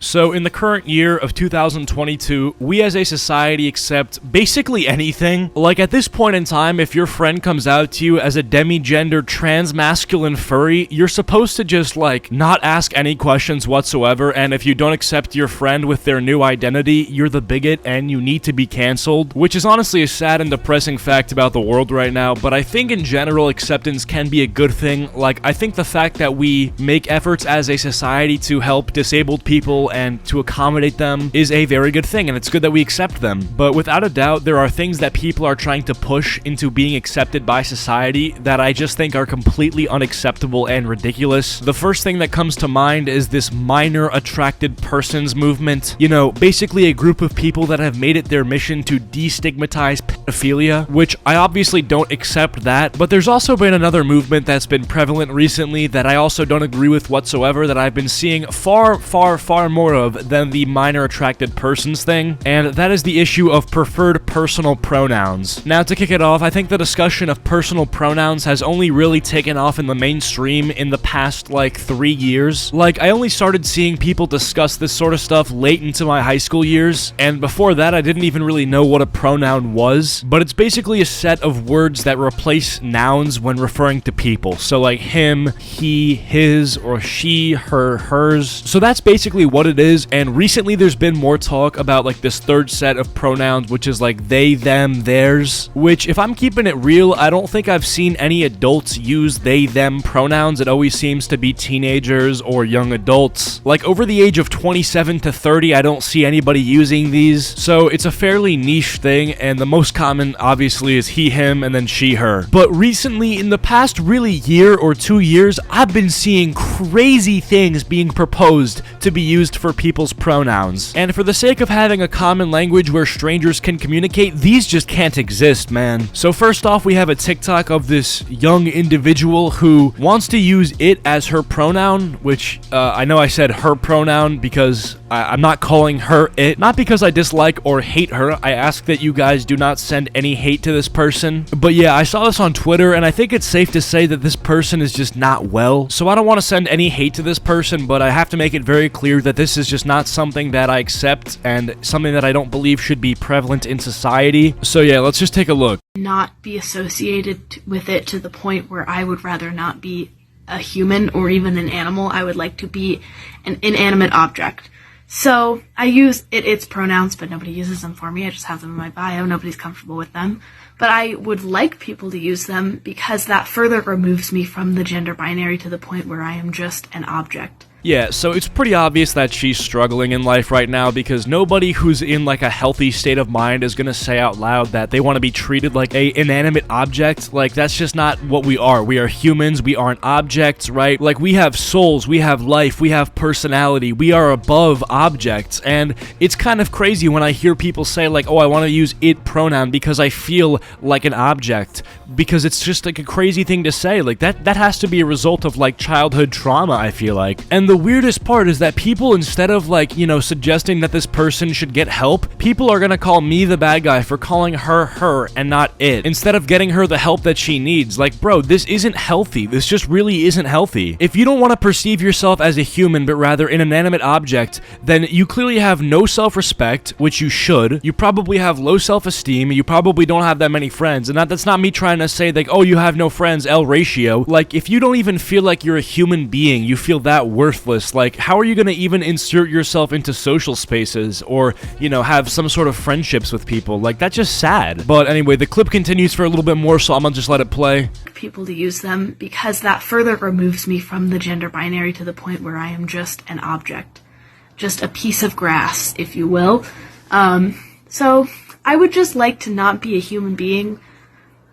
So in the current year of 2022, we as a society accept basically anything. Like at this point in time, if your friend comes out to you as a demigender transmasculine furry, you're supposed to just like not ask any questions whatsoever, and if you don't accept your friend with their new identity, you're the bigot and you need to be canceled, which is honestly a sad and depressing fact about the world right now. But I think in general acceptance can be a good thing. Like I think the fact that we make efforts as a society to help disabled people and to accommodate them is a very good thing, and it's good that we accept them. But without a doubt, there are things that people are trying to push into being accepted by society that I just think are completely unacceptable and ridiculous. The first thing that comes to mind is this minor attracted persons movement. You know, basically a group of people that have made it their mission to destigmatize pedophilia, which I obviously don't accept that, but there's also been another movement that's been prevalent recently that I also don't agree with whatsoever, that I've been seeing far more of than the minor attracted persons thing, and that is the issue of preferred personal pronouns. Now, to kick it off, I think the discussion of personal pronouns has only really taken off in the mainstream in the past, like, 3 years. Like, I only started seeing people discuss this sort of stuff late into my high school years, and before that, I didn't even really know what a pronoun was, but it's basically a set of words that replace nouns when referring to people. So, like, him, he, his, or she, her, hers. So that's basically what it is, and recently there's been more talk about like this third set of pronouns, which is like they, them, theirs, which if I'm keeping it real, I don't think I've seen any adults use they, them pronouns. It always seems to be teenagers or young adults. Like over the age of 27 to 30, I don't see anybody using these, so it's a fairly niche thing, and the most common obviously is he, him, and then she, her. But recently, in the past really year or 2 years, I've been seeing crazy things being proposed to be used for people's pronouns. And for the sake of having a common language where strangers can communicate, these just can't exist, man. So first off, we have a TikTok of this young individual who wants to use it as her pronoun, which I know I said her pronoun because I'm not calling her it. Not because I dislike or hate her. I ask that you guys do not send any hate to this person. But yeah, I saw this on Twitter, and I think it's safe to say that this person is just not well. So I don't want to send any hate to this person, but I have to make it very clear that this is just not something that I accept and something that I don't believe should be prevalent in society. So yeah, let's just take a look. Not be associated with it to the point where I would rather not be a human or even an animal. I would like to be an inanimate object. So I use its pronouns, but nobody uses them for me. I just have them in my bio. Nobody's comfortable with them. But I would like people to use them because that further removes me from the gender binary to the point where I am just an object. Yeah, so it's pretty obvious that she's struggling in life right now because nobody who's in like a healthy state of mind is gonna say out loud that they want to be treated like a inanimate object. Like, that's just not what we are. We are humans, we aren't objects, right? Like, we have souls, we have life, we have personality, we are above objects. And it's kind of crazy when I hear people say like, oh, I want to use it pronoun because I feel like an object, because it's just like a crazy thing to say. Like, that has to be a result of like childhood trauma, I feel like. And the weirdest part is that people, instead of like, you know, suggesting that this person should get help, people are gonna call me the bad guy for calling her her and not it, instead of getting her the help that she needs. Like, bro, this isn't healthy. This just really isn't healthy. If you don't want to perceive yourself as a human but rather an inanimate object, then you clearly have no self-respect, which you should. You probably have low self-esteem. You probably don't have that many friends, and that's not me trying to say like, oh, you have no friends, L ratio. Like, if you don't even feel like you're a human being, you feel that worthless, like, how are you gonna even insert yourself into social spaces or, you know, have some sort of friendships with people? Like, that's just sad. But anyway, the clip continues for a little bit more, so I'm gonna just let it play. People to use them because that further removes me from the gender binary to the point where I am just an object, just a piece of grass, if you will. So I would just like to not be a human being,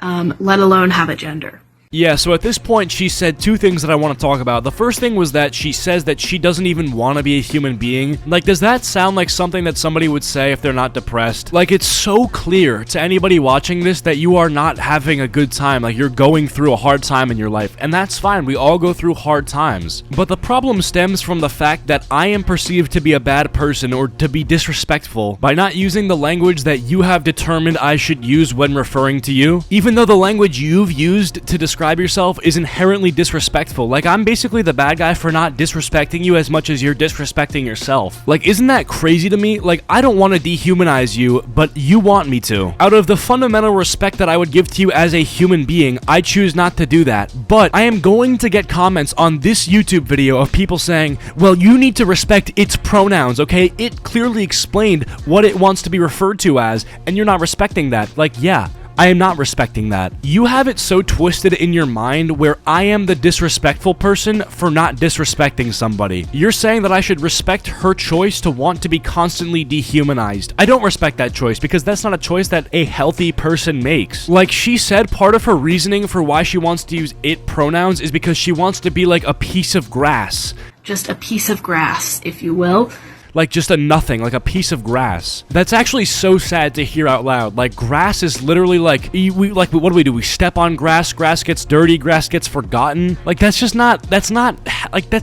let alone have a gender. Yeah, so at this point, she said two things that I want to talk about. The first thing was that she says that she doesn't even want to be a human being. Like, does that sound like something that somebody would say if they're not depressed? Like, it's so clear to anybody watching this that you are not having a good time. Like, you're going through a hard time in your life, and that's fine. We all go through hard times. But the problem stems from the fact that I am perceived to be a bad person or to be disrespectful by not using the language that you have determined I should use when referring to you, even though the language you've used to describe describe yourself is inherently disrespectful. Like, I'm basically the bad guy for not disrespecting you as much as you're disrespecting yourself. Like, isn't that crazy to me? Like, I don't want to dehumanize you, but you want me to. Out of the fundamental respect that I would give to you as a human being, I choose not to do that. But I am going to get comments on this YouTube video of people saying, well, you need to respect its pronouns, okay? It clearly explained what it wants to be referred to as, and you're not respecting that. Like, yeah, I am not respecting that. You have it so twisted in your mind where I am the disrespectful person for not disrespecting somebody. You're saying that I should respect her choice to want to be constantly dehumanized. I don't respect that choice because that's not a choice that a healthy person makes. Like she said, part of her reasoning for why she wants to use it pronouns is because she wants to be like a piece of grass. Just a piece of grass, if you will. Like just a nothing, like a piece of grass. That's actually so sad to hear out loud. Like grass is literally like, what do? We step on grass, grass gets dirty, grass gets forgotten. Like that's just that's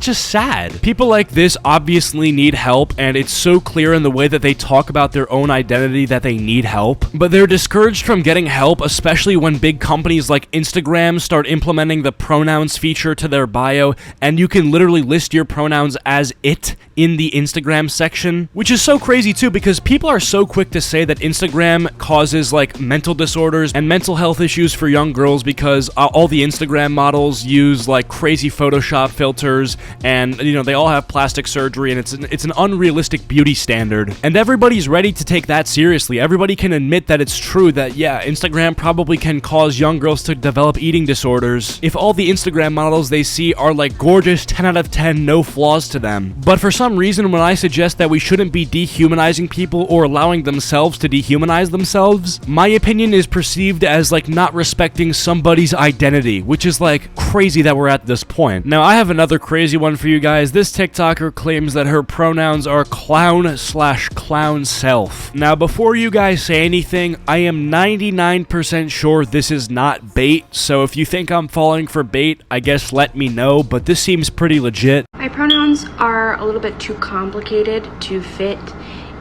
just sad. People like this obviously need help, and it's so clear in the way that they talk about their own identity that they need help. But they're discouraged from getting help, especially when big companies like Instagram start implementing the pronouns feature to their bio, and you can literally list your pronouns as it in the Instagram section, which is so crazy too because people are so quick to say that Instagram causes like mental disorders and mental health issues for young girls because all the Instagram models use like crazy Photoshop filters, and you know they all have plastic surgery, and it's an unrealistic beauty standard, and everybody's ready to take that seriously. Everybody can admit that it's true that yeah, Instagram probably can cause young girls to develop eating disorders if all the Instagram models they see are like gorgeous 10 out of 10, no flaws to them. But for some reason, when I suggest that we shouldn't be dehumanizing people or allowing themselves to dehumanize themselves, my opinion is perceived as like not respecting somebody's identity, which is like crazy that we're at this point. Now I have another crazy one for you guys. This TikToker claims that her pronouns are clown/clown self. Now before you guys say anything, I am 99% sure this is not bait, so if you think I'm falling for bait, I guess let me know, but this seems pretty legit. My pronouns are a little bit too complicated to fit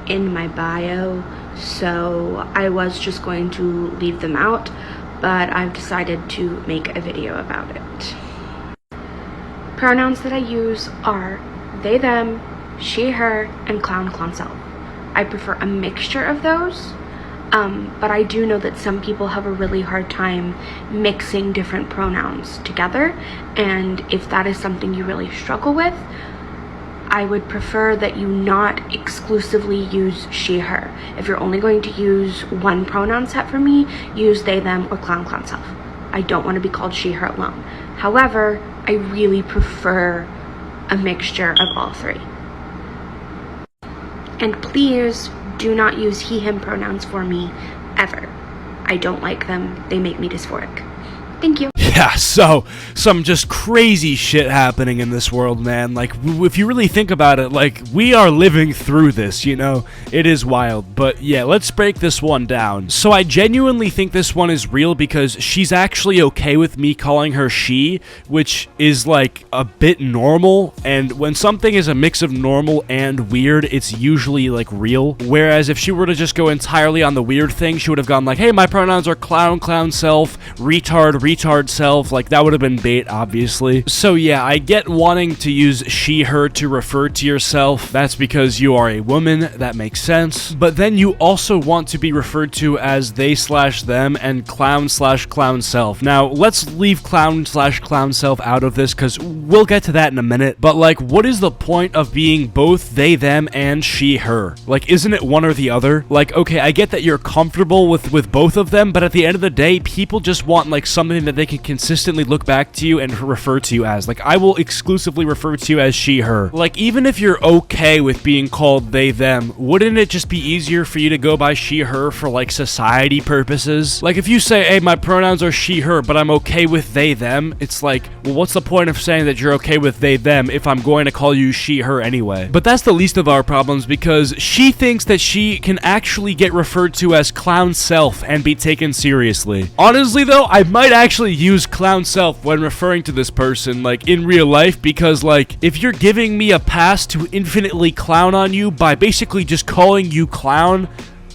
in my bio, so I was just going to leave them out, but I've decided to make a video about it. Pronouns that I use are they, them, she, her, and clown self. I prefer a mixture of those, but I do know that some people have a really hard time mixing different pronouns together, and if that is something you really struggle with, I would prefer that you not exclusively use she, her. If you're only going to use one pronoun set for me, use they, them, or clown self. I don't want to be called she, her alone. However, I really prefer a mixture of all three. And please do not use he, him pronouns for me, ever. I don't like them. They make me dysphoric. Thank you. Yeah, so, some just crazy shit happening in this world, man. Like, if you really think about it, like, we are living through this, you know? It is wild, but yeah, let's break this one down. So I genuinely think this one is real because she's actually okay with me calling her she, which is, like, a bit normal, and when something is a mix of normal and weird, it's usually, like, real. Whereas if she were to just go entirely on the weird thing, she would have gone like, hey, my pronouns are clown self, retard self. Like that would have been bait, obviously. So yeah, I get wanting to use she, her to refer to yourself. That's because you are a woman. That makes sense. But then you also want to be referred to as they/them and clown/clown self. Now let's leave clown/clown self out of this because we'll get to that in a minute. But like, what is the point of being both they, them, and she, her? Like, isn't it one or the other? Like, okay, I get that you're comfortable with both of them, but at the end of the day, people just want like something that they can consistently look back to you and refer to you as. Like, I will exclusively refer to you as she, her. Like, even if you're okay with being called they, them, wouldn't it just be easier for you to go by she, her for like society purposes? Like, if you say, hey, my pronouns are she, her, but I'm okay with they, them, it's like, well, what's the point of saying that you're okay with they, them if I'm going to call you she, her anyway? But that's the least of our problems because she thinks that she can actually get referred to as clown self and be taken seriously. Honestly though, I might actually use clown self when referring to this person, like, in real life, because, like, if you're giving me a pass to infinitely clown on you by basically just calling you clown,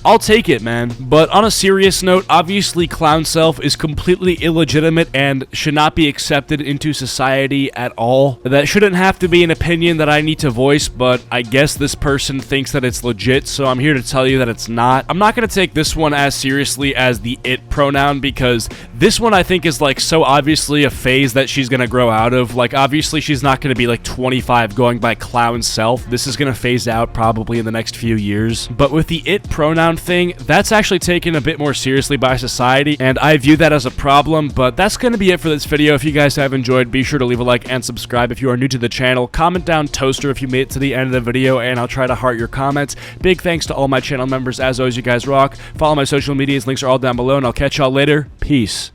I'll take it, man. But on a serious note, obviously clown self is completely illegitimate and should not be accepted into society at all. That shouldn't have to be an opinion that I need to voice, but I guess this person thinks that it's legit, so I'm here to tell you that it's not. I'm not going to take this one as seriously as the it pronoun, because this one I think is like so obviously a phase that she's going to grow out of. Like, obviously she's not going to be like 25 going by clown self. This is going to phase out probably in the next few years. But with the it pronoun thing, that's actually taken a bit more seriously by society, and I view that as a problem. But that's going to be it for this video. If you guys have enjoyed, be sure to leave a like and subscribe if you are new to the channel. Comment down toaster if you made it to the end of the video, and I'll try to heart your comments. Big thanks to all my channel members. As always, you guys rock. Follow my social medias, links are all down below, and I'll catch y'all later. Peace.